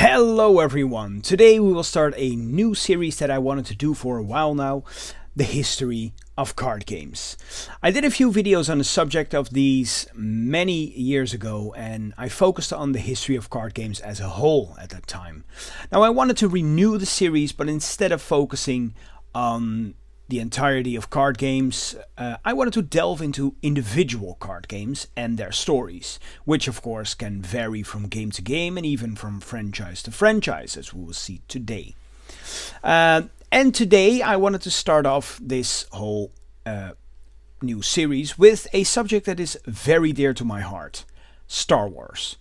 Hello everyone! Today we will start a new series that I wanted to do for a while now, the history of card games. I did a few videos on the subject of these many years ago and I focused on the history of card games as a whole at that time. Now I wanted to renew the series, but instead of focusing on the entirety of card games, I wanted to delve into individual card games and their stories, which of course can vary from game to game and even from franchise to franchise, as we will see today. And today I wanted to start off this whole new series with a subject that is very dear to my heart: Star Wars.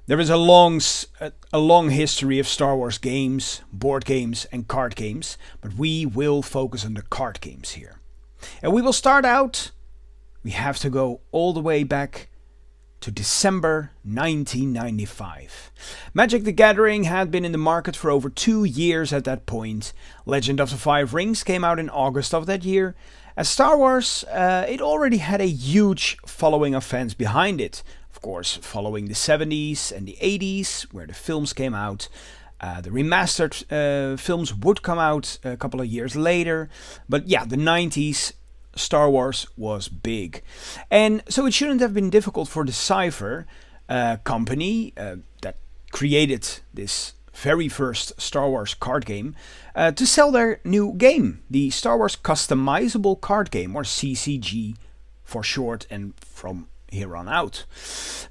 There is a long history of Star Wars games, board games and card games, but we will focus on the card games here. And we will start out, we have to go all the way back to December 1995. Magic the Gathering had been in the market for over 2 years at that point. Legend of the Five Rings came out in August of that year. As Star Wars, it already had a huge following of fans behind it. Of course, following the 70s and the 80s, where the films came out. The remastered films would come out a couple of years later. But yeah, the 90s, Star Wars was big. And so it shouldn't have been difficult for Decipher company that created this very first Star Wars card game to sell their new game, the Star Wars Customizable Card Game, or CCG for short and from here on out.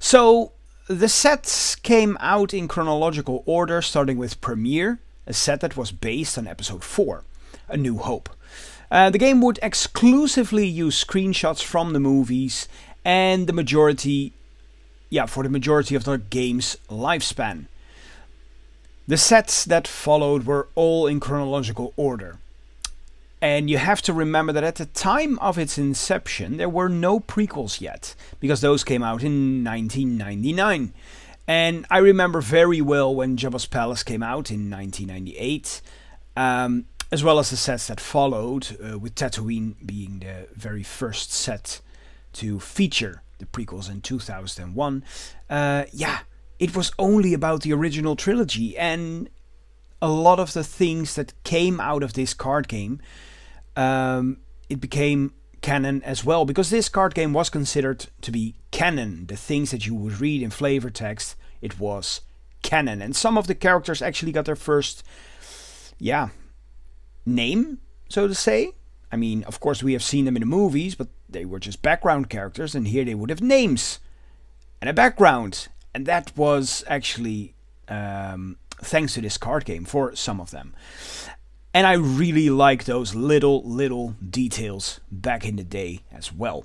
So the sets came out in chronological order, starting with Premiere, a set that was based on episode 4, A New Hope. The game would exclusively use screenshots from the movies and for the majority of the game's lifespan. The sets that followed were all in chronological order. And you have to remember that at the time of its inception, there were no prequels yet, because those came out in 1999. And I remember very well when Jabba's Palace came out in 1998, as well as the sets that followed, with Tatooine being the very first set to feature the prequels in 2001. It was only about the original trilogy, and a lot of the things that came out of this card game, it became canon as well, because this card game was considered to be canon. The things that you would read in flavor text, it was canon. And some of the characters actually got their first, name, so to say. I mean, of course we have seen them in the movies, but they were just background characters, and here they would have names and a background. And that was actually thanks to this card game for some of them. And I really like those little details back in the day as well.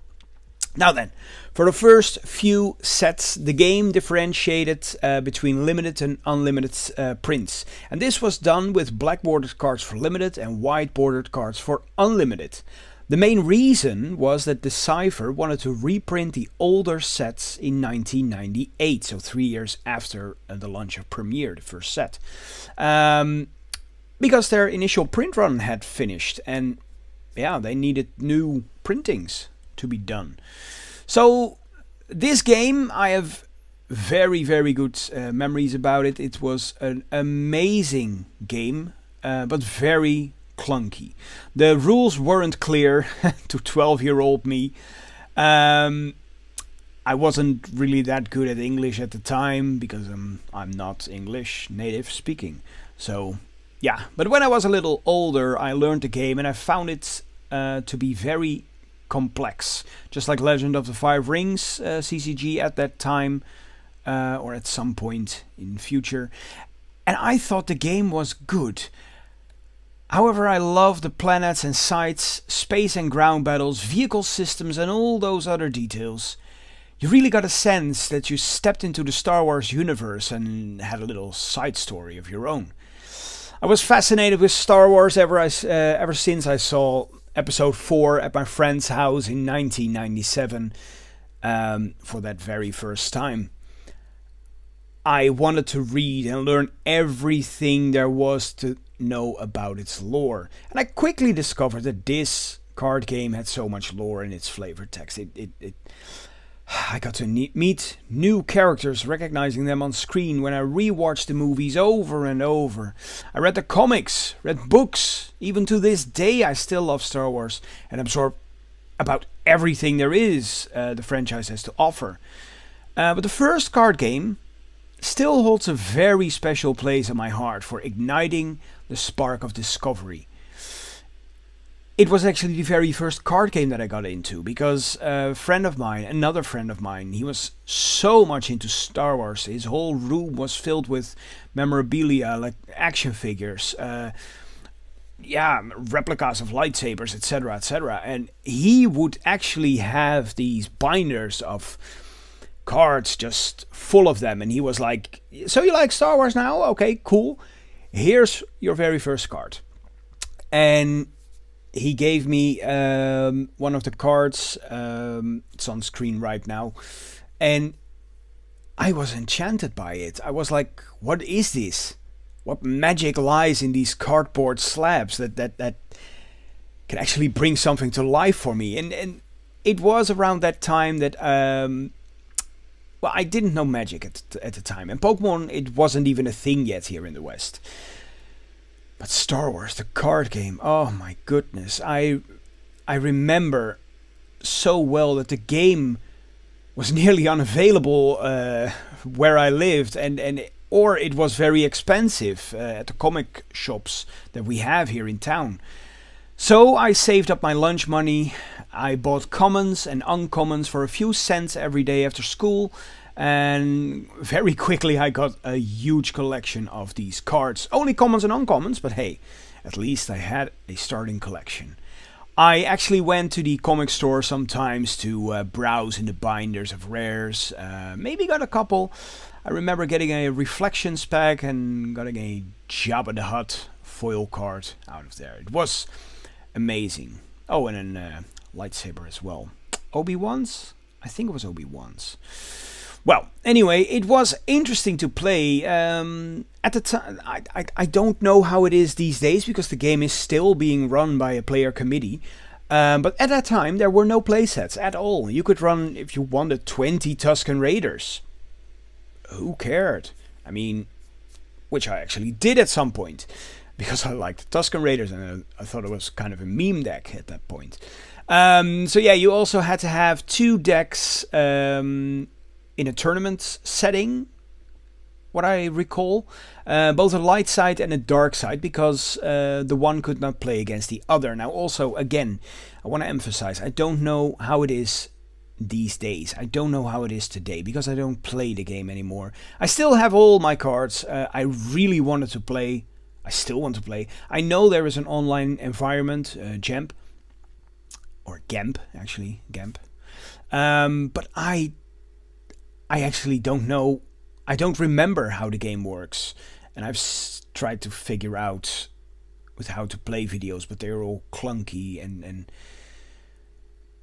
Now then, for the first few sets, the game differentiated between limited and unlimited prints. And this was done with black bordered cards for limited and white bordered cards for unlimited. The main reason was that Decipher wanted to reprint the older sets in 1998, so 3 years after the launch of Premiere, the first set. Because their initial print run had finished, and they needed new printings to be done. So this game, I have very good memories about it. It was an amazing game, but very clunky. The rules weren't clear to 12-year-old me. I wasn't really that good at English at the time, because I'm not English native speaking. So but when I was a little older, I learned the game and I found it to be very complex. Just like Legend of the Five Rings CCG at that time, or at some point in the future. And I thought the game was good. However, I love the planets and sites, space and ground battles, vehicle systems and all those other details. You really got a sense that you stepped into the Star Wars universe and had a little side story of your own. I was fascinated with Star Wars ever since I saw episode 4 at my friend's house in 1997 for that very first time. I wanted to read and learn everything there was to know about its lore. And I quickly discovered that this card game had so much lore in its flavor text. It I got to meet new characters, recognizing them on screen when I rewatched the movies over and over. I read the comics, read books. Even to this day, I still love Star Wars and absorb about everything there is the franchise has to offer. But the first card game still holds a very special place in my heart for igniting the spark of discovery. It was actually the very first card game that I got into because another friend of mine, he was so much into Star Wars. His whole room was filled with memorabilia, like action figures, replicas of lightsabers, etc., etc. And he would actually have these binders of cards just full of them. And he was like, "So you like Star Wars now? Okay, cool. Here's your very first card." And he gave me one of the cards. It's on screen right now. And I was enchanted by it. I was like, what is this? What magic lies in these cardboard slabs that can actually bring something to life for me? And it was around that time that... I didn't know Magic at the time. And Pokemon, it wasn't even a thing yet here in the West. But Star Wars, the card game, oh my goodness. I remember so well that the game was nearly unavailable where I lived, or it was very expensive at the comic shops that we have here in town. So I saved up my lunch money. I bought commons and uncommons for a few cents every day after school. And very quickly I got a huge collection of these cards. Only commons and uncommons, but hey, at least I had a starting collection. I actually went to the comic store sometimes to browse in the binders of rares. Maybe got a couple. I remember getting a Reflections pack and getting a Jabba the Hutt foil card out of there. It was amazing. Oh, and a lightsaber as well. Obi-Wan's? I think it was Obi-Wan's. Well, anyway, it was interesting to play. At the time, I don't know how it is these days because the game is still being run by a player committee. But at that time, there were no playsets at all. You could run, if you wanted, 20 Tusken Raiders. Who cared? I mean, which I actually did at some point because I liked Tusken Raiders and I thought it was kind of a meme deck at that point. So yeah, you also had to have 2 decks in a tournament setting, what I recall, both a light side and a dark side, because the one could not play against the other. Now also, again, I want to emphasize, I don't know how it is these days. I don't know how it is today, because I don't play the game anymore. I still have all my cards. I really wanted to play. I still want to play. I know there is an online environment, GEMP, or GEMP, actually, GEMP. But I actually don't know. I don't remember how the game works, and I've tried to figure out with how to play videos, but they're all clunky and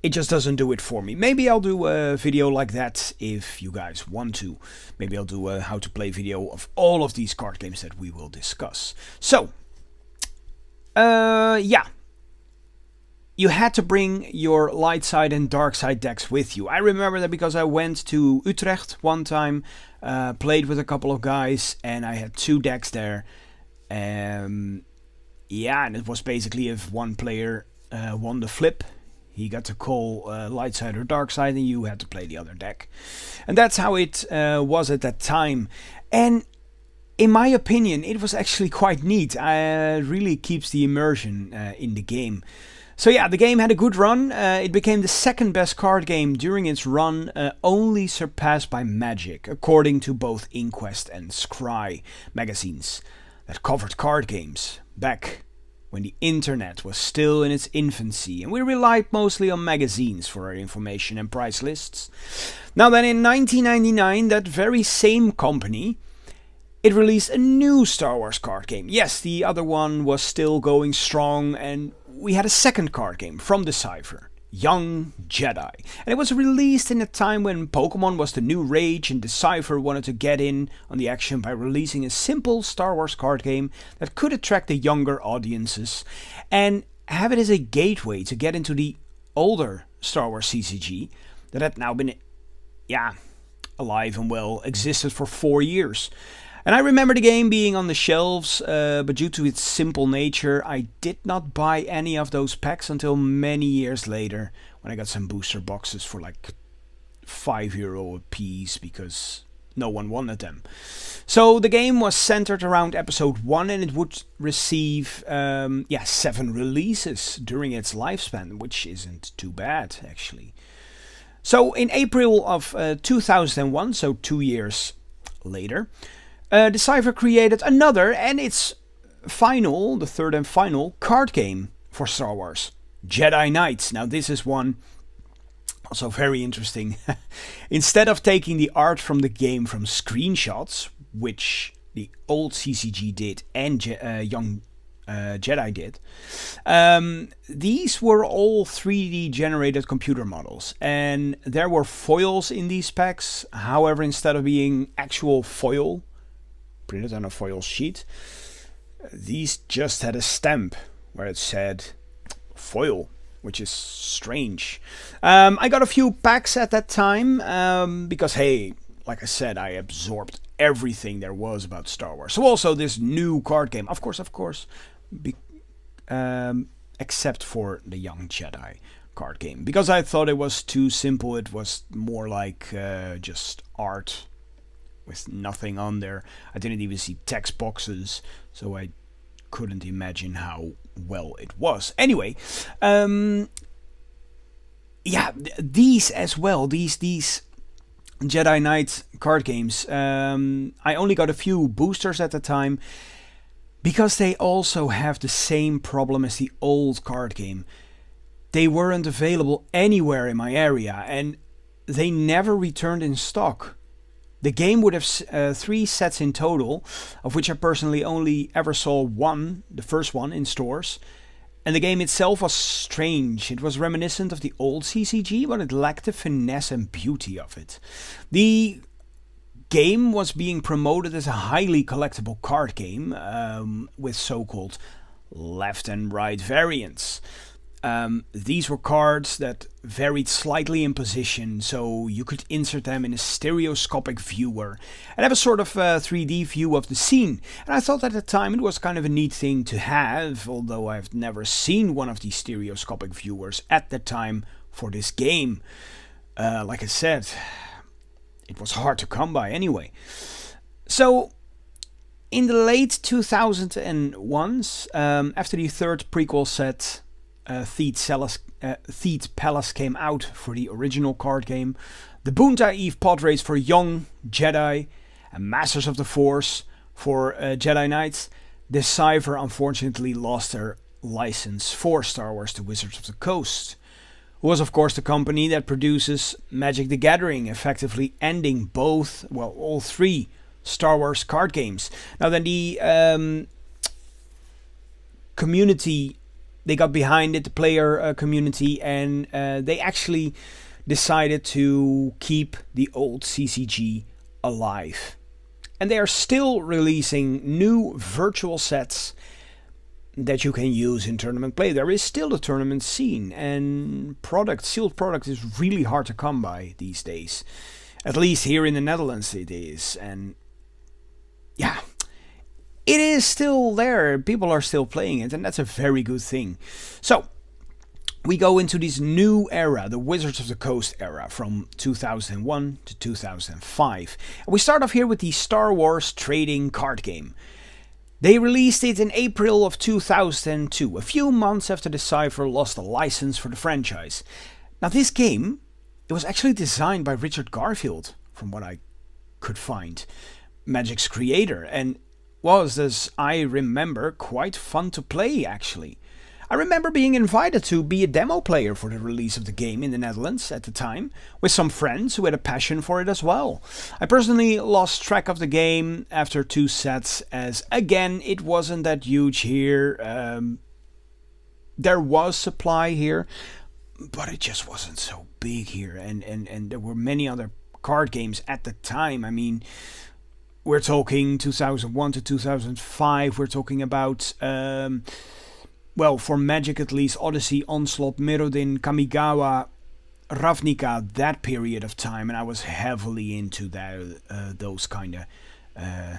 it just doesn't do it for me. Maybe I'll do a video like that if you guys want to. Maybe I'll do a how to play video of all of these card games that we will discuss. So, yeah. You had to bring your light side and dark side decks with you. I remember that because I went to Utrecht one time, played with a couple of guys, and I had 2 decks there. And it was basically if one player won the flip, he got to call light side or dark side, and you had to play the other deck. And that's how it was at that time. And in my opinion, it was actually quite neat. It really keeps the immersion in the game. So yeah, the game had a good run. It became the second best card game during its run, only surpassed by Magic, according to both Inquest and Scry magazines that covered card games back when the internet was still in its infancy and we relied mostly on magazines for our information and price lists. Now then, in 1999, that very same company, it released a new Star Wars card game. Yes, the other one was still going strong, and we had a second card game from Decipher, Young Jedi. And it was released in a time when Pokemon was the new rage, and Decipher wanted to get in on the action by releasing a simple Star Wars card game that could attract the younger audiences and have it as a gateway to get into the older Star Wars CCG that had now been yeah, alive and well, existed for 4 years. And I remember the game being on the shelves, but due to its simple nature, I did not buy any of those packs until many years later, when I got some booster boxes for like €5 a piece, because no one wanted them. So the game was centered around episode 1, and it would receive 7 releases during its lifespan, which isn't too bad actually. So in April of 2001, so 2 years later, Decipher created another, and its final, the third and final, card game for Star Wars, Jedi Knights. Now this is one also very interesting. Instead of taking the art from the game from screenshots, which the old CCG did and Young Jedi did, these were all 3D generated computer models, and there were foils in these packs. However, instead of being actual foil printed on a foil sheet, these just had a stamp where it said foil, which is strange. I got a few packs at that time because, hey, like I said, I absorbed everything there was about Star Wars. So also this new card game, of course, except for the Young Jedi card game, because I thought it was too simple. It was more like just art with nothing on there. I didn't even see text boxes, so I couldn't imagine how well it was. Anyway, these as well, these Jedi Knight card games, I only got a few boosters at the time, because they also have the same problem as the old card game. They weren't available anywhere in my area, and they never returned in stock. The game would have 3 sets in total, of which I personally only ever saw one, the first one, in stores. And the game itself was strange. It was reminiscent of the old CCG, but it lacked the finesse and beauty of it. The game was being promoted as a highly collectible card game, with so-called left and right variants. These were cards that varied slightly in position, so you could insert them in a stereoscopic viewer and have a sort of 3D view of the scene. And I thought at the time it was kind of a neat thing to have, although I've never seen one of these stereoscopic viewers at the time for this game. Like I said, it was hard to come by anyway. So in the late 2001s, after the third prequel set, Theed's Palace came out for the original card game, the Boonta Eve pod race for Young Jedi, and Masters of the Force for Jedi Knights, Decipher unfortunately lost their license for Star Wars The Wizards of the Coast, who was of course the company that produces Magic the Gathering, effectively ending all 3 Star Wars card games. Now then, the community, they got behind it, the player community, and they actually decided to keep the old CCG alive. And they are still releasing new virtual sets that you can use in tournament play. There is still a tournament scene, and sealed product is really hard to come by these days. At least here in the Netherlands it is. And yeah, it is still there. People are still playing it, and that's a very good thing. So we go into this new era, the Wizards of the Coast era, from 2001 to 2005. And we start off here with the Star Wars trading card game. They released it in April of 2002, a few months after Decipher lost the license for the franchise. Now this game, it was actually designed by Richard Garfield, from what I could find, Magic's creator, and was, as I remember, quite fun to play actually. I remember being invited to be a demo player for the release of the game in the Netherlands at the time, with some friends who had a passion for it as well. I personally lost track of the game after 2 sets, as again it wasn't that huge here. There was supply here, but it just wasn't so big here, and there were many other card games at the time. I mean, we're talking 2001 to 2005, we're talking about for Magic at least, Odyssey, Onslaught, Mirrodin, Kamigawa, Ravnica that period of time, and I was heavily into that those kind of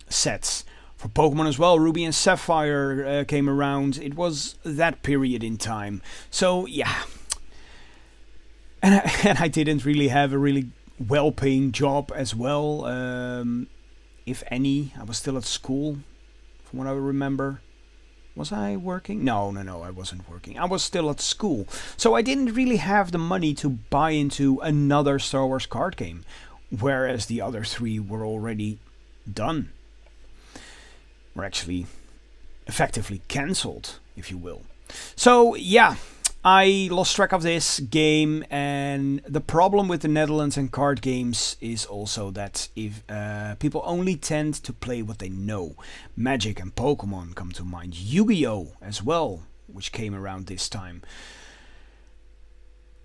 sets. For Pokemon as well, Ruby and Sapphire came around. It was that period in time. So yeah, and I didn't really have a really well-paying job as well. If any, I was still at school, from what I remember. Was I working? No, I wasn't working. I was still at school. So I didn't really have the money to buy into another Star Wars card game, whereas the other three were already done. Were actually effectively cancelled, if you will. So yeah, I lost track of this game, and the problem with the Netherlands and card games is also that if people only tend to play what they know. Magic and Pokemon come to mind. Yu-Gi-Oh! As well, which came around this time.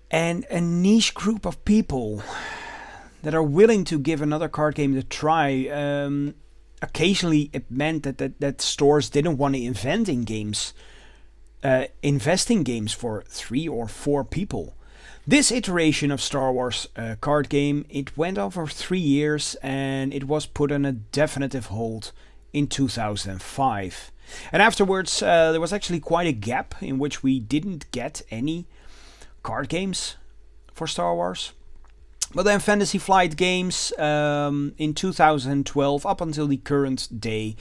And a niche group of people that are willing to give another card game a try. Occasionally it meant that stores didn't want to invest in games for 3 or 4 people. This iteration of Star Wars card game, it went on for 3 years, and it was put on a definitive hold in 2005. And afterwards there was actually quite a gap in which we didn't get any card games for Star Wars. But then Fantasy Flight Games in 2012 up until the current day,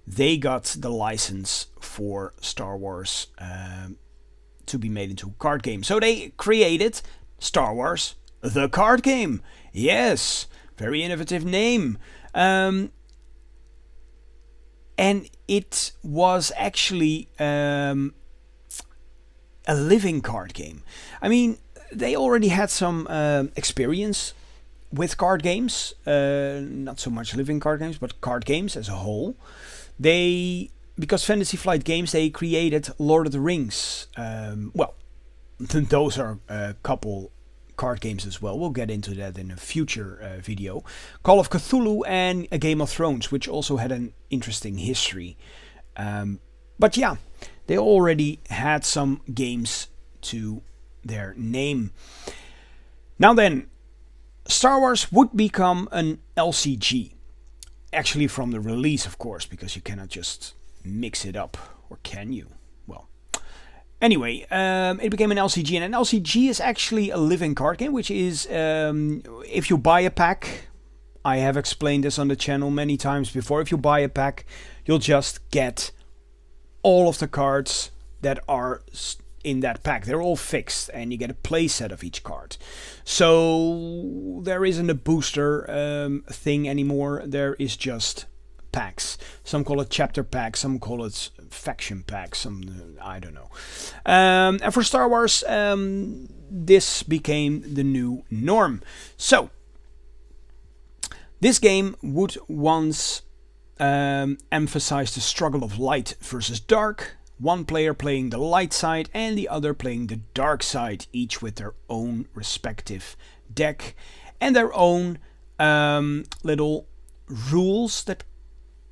they got the license for Star Wars to be made into a card game. So they created Star Wars, the card game. Yes, very innovative name. And it was actually a living card game. I mean, they already had some experience with card games. Not so much living card games, but card games as a whole. Because Fantasy Flight Games, they created Lord of the Rings. Those are a couple card games as well. We'll get into that in a future video. Call of Cthulhu and A Game of Thrones, which also had an interesting history. But yeah, they already had some games to their name. Now then, Star Wars would become an LCG. Actually from the release, of course, because you cannot just mix it up. Or can you? Well, anyway, it became an LCG. And an LCG is actually a living card game, which is, if you buy a pack, I have explained this on the channel many times before, if you buy a pack, you'll just get all of the cards that are in that pack. They're all fixed, and you get a play set of each card. So there isn't a booster thing anymore. There is just packs. Some call it chapter packs, some call it faction packs, some I don't know. And for Star Wars, this became the new norm. So this game would once emphasize the struggle of light versus dark. One player playing the light side and the other playing the dark side, each with their own respective deck and their own little rules that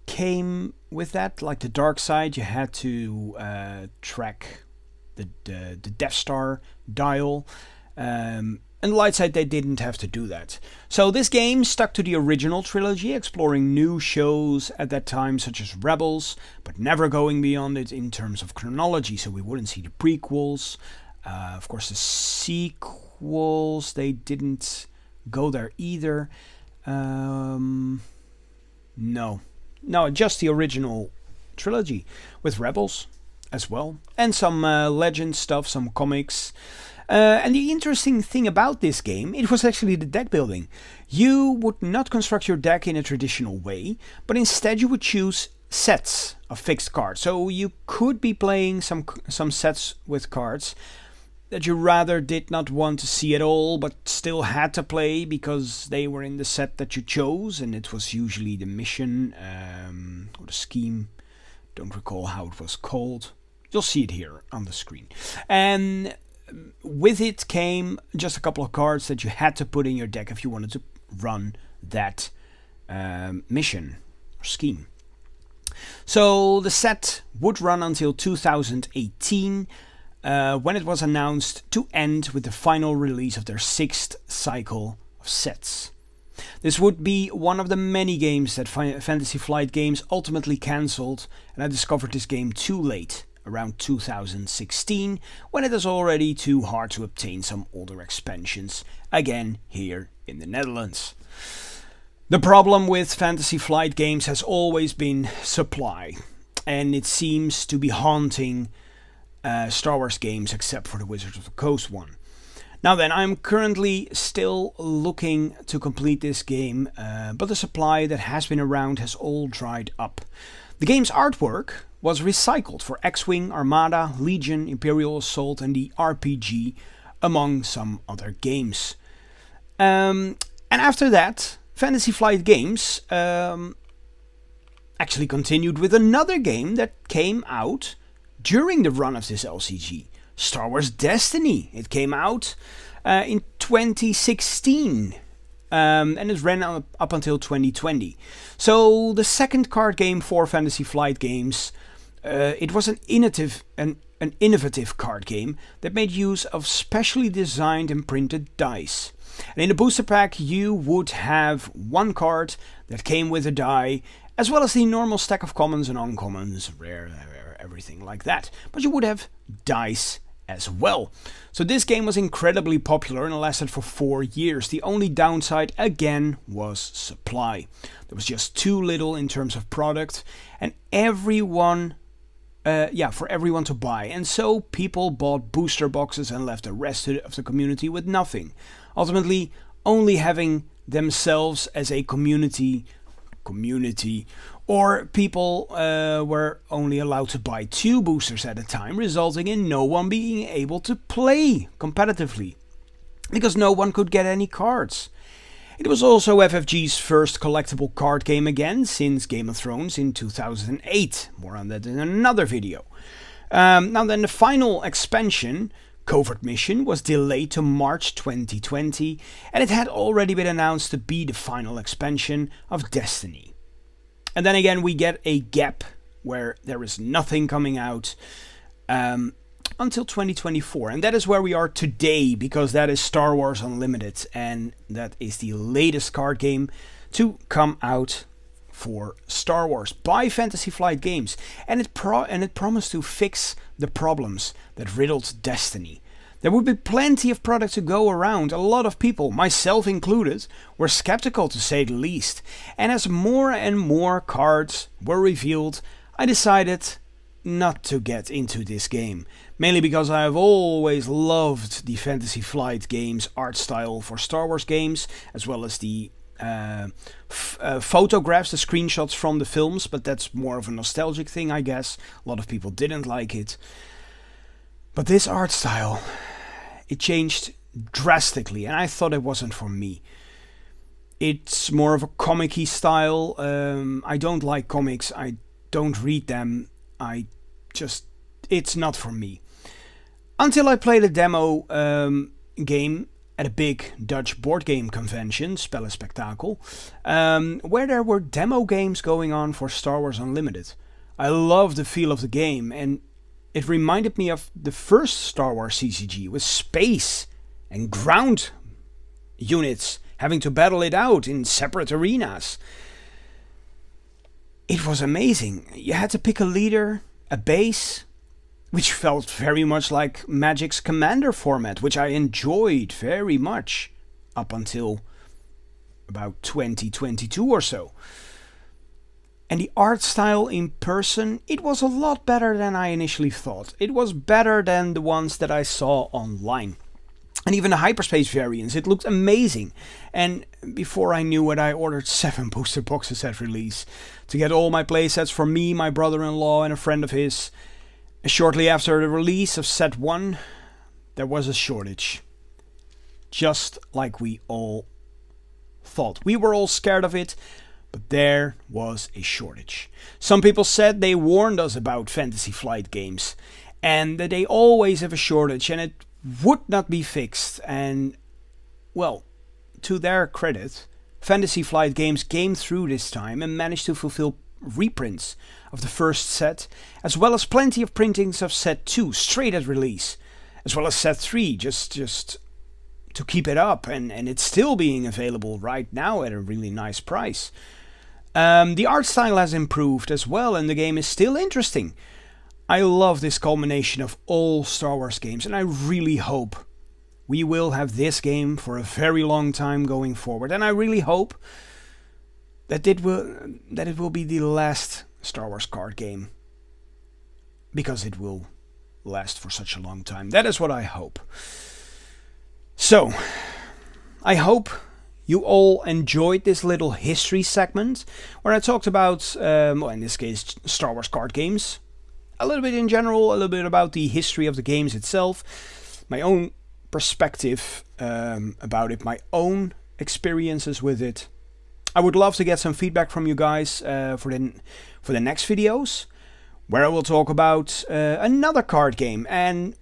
came with that. Like the dark side, you had to track the Death Star dial, and the light side, they didn't have to do that. So this game stuck to the original trilogy, exploring new shows at that time, such as Rebels, but never going beyond it in terms of chronology. So we wouldn't see the prequels. Of course, the sequels, they didn't go there either. No, just the original trilogy with Rebels as well. And some legend stuff, some comics. And the interesting thing about this game, it was actually the deck building. You would not construct your deck in a traditional way, but instead you would choose sets of fixed cards. So you could be playing some sets with cards that you rather did not want to see at all, but still had to play because they were in the set that you chose, and it was usually the mission or the scheme. Don't recall how it was called. You'll see it here on the screen. And with it came just a couple of cards that you had to put in your deck if you wanted to run that mission or scheme. So the set would run until 2018. when it was announced to end with the final release of their 6th cycle of sets. This would be one of the many games that Fantasy Flight Games ultimately cancelled, and I discovered this game too late, around 2016, when it is already too hard to obtain some older expansions, again here in the Netherlands. The problem with Fantasy Flight Games has always been supply, and it seems to be haunting Star Wars games except for the Wizards of the Coast one. Now then, I'm currently still looking to complete this game, but the supply that has been around has all dried up. The game's artwork was recycled for X-Wing, Armada, Legion, Imperial Assault and the RPG, among some other games. And after that, Fantasy Flight Games actually continued with another game that came out during the run of this LCG. Star Wars Destiny. It came out in 2016 and it ran up until 2020. So the second card game for Fantasy Flight Games, it was an innovative card game that made use of specially designed and printed dice. And in the booster pack you would have one card that came with a die, as well as the normal stack of commons and uncommons, rare, everything like that. But you would have dice as well. So this game was incredibly popular and lasted for 4 years. The only downside again was supply. There was just too little in terms of product, and for everyone to buy. And so people bought booster boxes and left the rest of the community with nothing. Ultimately, only having themselves as a community, or people were only allowed to buy 2 boosters at a time, resulting in no one being able to play competitively, because no one could get any cards. It was also FFG's first collectible card game again since Game of Thrones in 2008. More on that in another video. Now then, the final expansion, Covert Mission, was delayed to March 2020, and it had already been announced to be the final expansion of Destiny. And then again we get a gap where there is nothing coming out until 2024. And that is where we are today, because that is Star Wars Unlimited, and that is the latest card game to come out for Star Wars by Fantasy Flight Games. And it promised to fix the problems that riddled Destiny. There would be plenty of product to go around. A lot of people, myself included, were skeptical to say the least. And as more and more cards were revealed, I decided not to get into this game. Mainly because I have always loved the Fantasy Flight Games art style for Star Wars games, as well as the photographs, the screenshots from the films, but that's more of a nostalgic thing, I guess. A lot of people didn't like it. But this art style, it changed drastically, and I thought it wasn't for me. It's more of a comic-y style. I don't like comics, I don't read them, it's not for me. Until I played a demo game at a big Dutch board game convention, Spellenspectakel, where there were demo games going on for Star Wars Unlimited. I love the feel of the game, and it reminded me of the first Star Wars CCG with space and ground units having to battle it out in separate arenas. It was amazing. You had to pick a leader, a base, which felt very much like Magic's Commander format, which I enjoyed very much up until about 2022 or so. And the art style in person, it was a lot better than I initially thought. It was better than the ones that I saw online. And even the hyperspace variants, it looked amazing. And before I knew it, I ordered 7 booster boxes at release to get all my playsets for me, my brother-in-law and a friend of his. Shortly after the release of set 1, there was a shortage. Just like we all thought. We were all scared of it. But there was a shortage. Some people said they warned us about Fantasy Flight Games, and that they always have a shortage and it would not be fixed. And, well, to their credit, Fantasy Flight Games came through this time and managed to fulfill reprints of the first set, as well as plenty of printings of set 2 straight at release, as well as set 3 just to keep it up, and it's still being available right now at a really nice price. The art style has improved as well, and the game is still interesting. I love this culmination of all Star Wars games, and I really hope we will have this game for a very long time going forward. And I really hope that it will be the last Star Wars card game, because it will last for such a long time. That is what I hope. So, I hope you all enjoyed this little history segment where I talked about, well, in this case, Star Wars card games. A little bit in general, a little bit about the history of the games itself, my own perspective about it, my own experiences with it. I would love to get some feedback from you guys for the next videos, where I will talk about another card game. And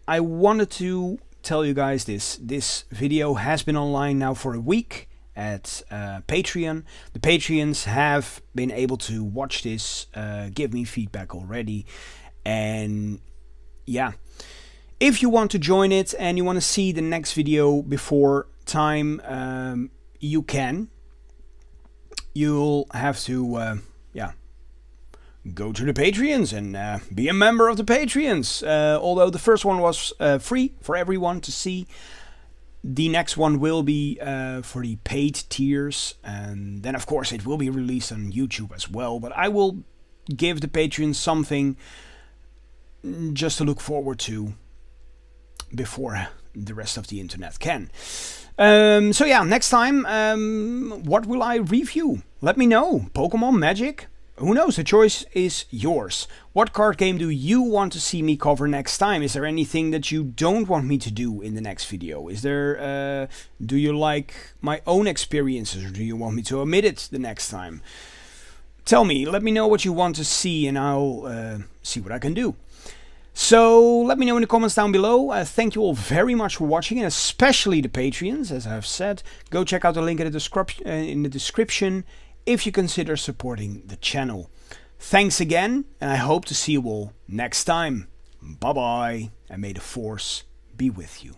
I wanted to tell you guys this video has been online now for a week at Patreon. The Patreons have been able to watch this, give me feedback already, and yeah, if you want to join it and you want to see the next video before time, you can. You'll have to go to the Patreons and be a member of the Patreons. Although the first one was free for everyone to see, the next one will be for the paid tiers, and then of course it will be released on YouTube as well. But I will give the Patreons something just to look forward to before the rest of the internet can. So yeah, next time, what will I review? Let me know. Pokemon, Magic? Who knows? The choice is yours. What card game do you want to see me cover next time? Is there anything that you don't want me to do in the next video? Is there, do you like my own experiences, or do you want me to omit it the next time? Tell me, let me know what you want to see, and I'll see what I can do. So let me know in the comments down below. Thank you all very much for watching, and especially the Patreons, as I've said. Go check out the link in the description if you consider supporting the channel. Thanks again, and I hope to see you all next time. Bye bye, and may the Force be with you.